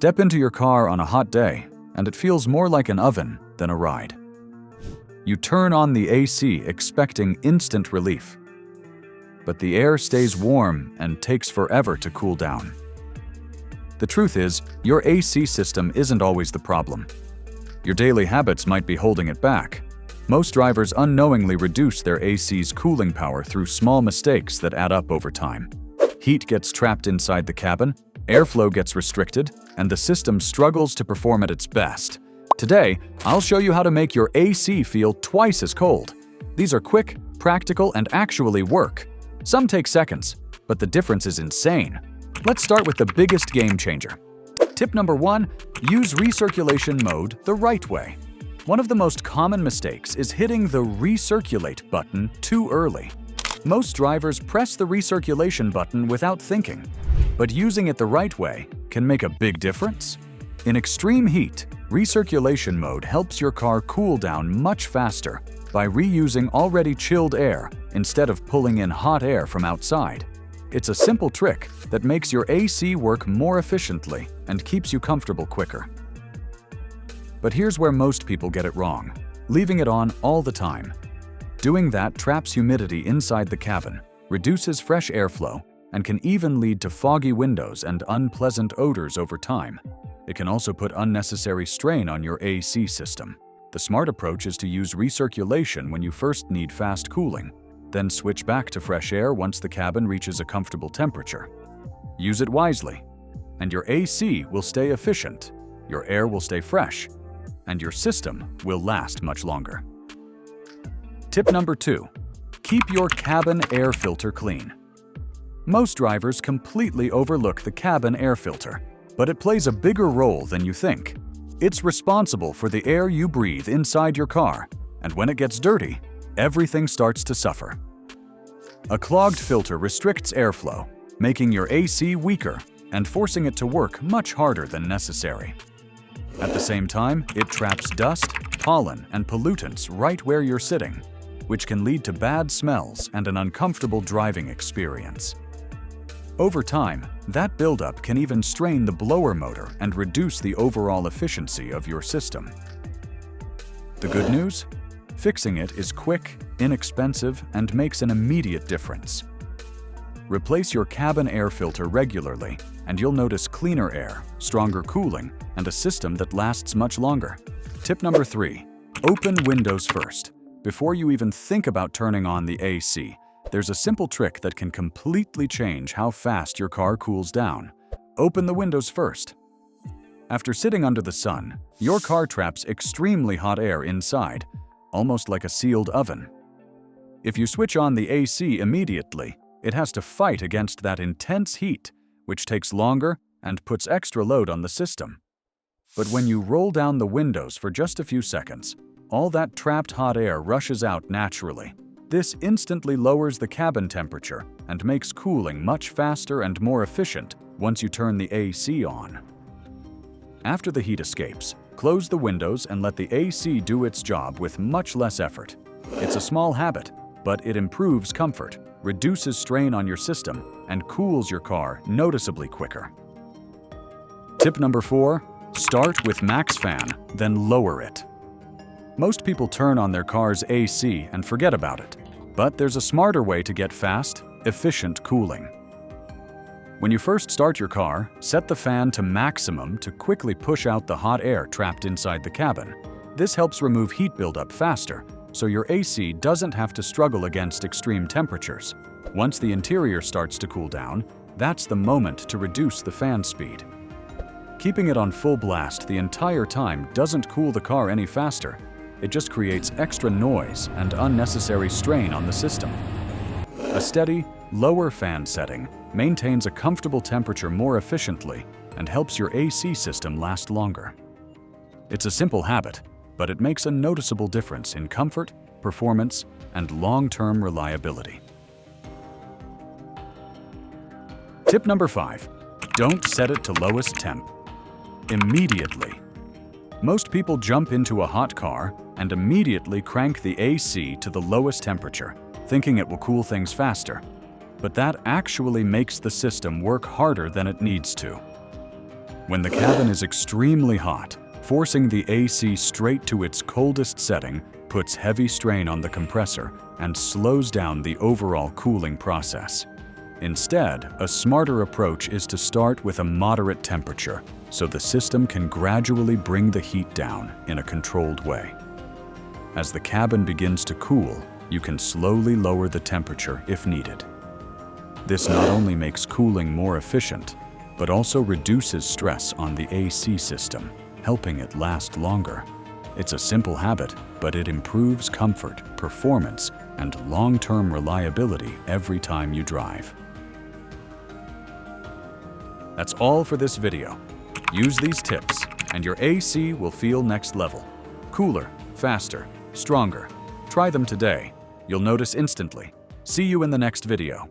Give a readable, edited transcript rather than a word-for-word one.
Step into your car on a hot day, and it feels more like an oven than a ride. You turn on the AC expecting instant relief, but the air stays warm and takes forever to cool down. The truth is, your AC system isn't always the problem. Your daily habits might be holding it back. Most drivers unknowingly reduce their AC's cooling power through small mistakes that add up over time. Heat gets trapped inside the cabin, airflow gets restricted, and the system struggles to perform at its best. Today, I'll show you how to make your AC feel twice as cold. These are quick, practical, and actually work. Some take seconds, but the difference is insane. Let's start with the biggest game changer. Tip number 1, use recirculation mode the right way. One of the most common mistakes is hitting the recirculate button too early. Most drivers press the recirculation button without thinking, but using it the right way can make a big difference. In extreme heat, recirculation mode helps your car cool down much faster by reusing already chilled air instead of pulling in hot air from outside. It's a simple trick that makes your AC work more efficiently and keeps you comfortable quicker. But here's where most people get it wrong, leaving it on all the time. Doing that traps humidity inside the cabin, reduces fresh airflow, and can even lead to foggy windows and unpleasant odors over time. It can also put unnecessary strain on your AC system. The smart approach is to use recirculation when you first need fast cooling, then switch back to fresh air once the cabin reaches a comfortable temperature. Use it wisely, and your AC will stay efficient, your air will stay fresh, and your system will last much longer. Tip number 2, keep your cabin air filter clean. Most drivers completely overlook the cabin air filter, but it plays a bigger role than you think. It's responsible for the air you breathe inside your car, and when it gets dirty, everything starts to suffer. A clogged filter restricts airflow, making your AC weaker and forcing it to work much harder than necessary. At the same time, it traps dust, pollen, and pollutants right where you're sitting, which can lead to bad smells and an uncomfortable driving experience. Over time, that buildup can even strain the blower motor and reduce the overall efficiency of your system. The good news? Fixing it is quick, inexpensive, and makes an immediate difference. Replace your cabin air filter regularly, and you'll notice cleaner air, stronger cooling, and a system that lasts much longer. Tip number 3, open windows first. Before you even think about turning on the AC, there's a simple trick that can completely change how fast your car cools down. Open the windows first. After sitting under the sun, your car traps extremely hot air inside, almost like a sealed oven. If you switch on the AC immediately, it has to fight against that intense heat, which takes longer and puts extra load on the system. But when you roll down the windows for just a few seconds, all that trapped hot air rushes out naturally. This instantly lowers the cabin temperature and makes cooling much faster and more efficient once you turn the AC on. After the heat escapes, close the windows and let the AC do its job with much less effort. It's a small habit, but it improves comfort, reduces strain on your system, and cools your car noticeably quicker. Tip number 4, start with max fan, then lower it. Most people turn on their car's AC and forget about it, but there's a smarter way to get fast, efficient cooling. When you first start your car, set the fan to maximum to quickly push out the hot air trapped inside the cabin. This helps remove heat buildup faster, so your AC doesn't have to struggle against extreme temperatures. Once the interior starts to cool down, that's the moment to reduce the fan speed. Keeping it on full blast the entire time doesn't cool the car any faster. It just creates extra noise and unnecessary strain on the system. A steady, lower fan setting maintains a comfortable temperature more efficiently and helps your AC system last longer. It's a simple habit, but it makes a noticeable difference in comfort, performance, and long-term reliability. Tip number 5, don't set it to lowest temp immediately. Most people jump into a hot car and immediately crank the AC to the lowest temperature, thinking it will cool things faster. But that actually makes the system work harder than it needs to. When the cabin is extremely hot, forcing the AC straight to its coldest setting puts heavy strain on the compressor and slows down the overall cooling process. Instead, a smarter approach is to start with a moderate temperature so the system can gradually bring the heat down in a controlled way. As the cabin begins to cool, you can slowly lower the temperature if needed. This not only makes cooling more efficient, but also reduces stress on the AC system, helping it last longer. It's a simple habit, but it improves comfort, performance, and long-term reliability every time you drive. That's all for this video. Use these tips, and your AC will feel next level. Cooler, faster, stronger. Try them today. You'll notice instantly. See you in the next video.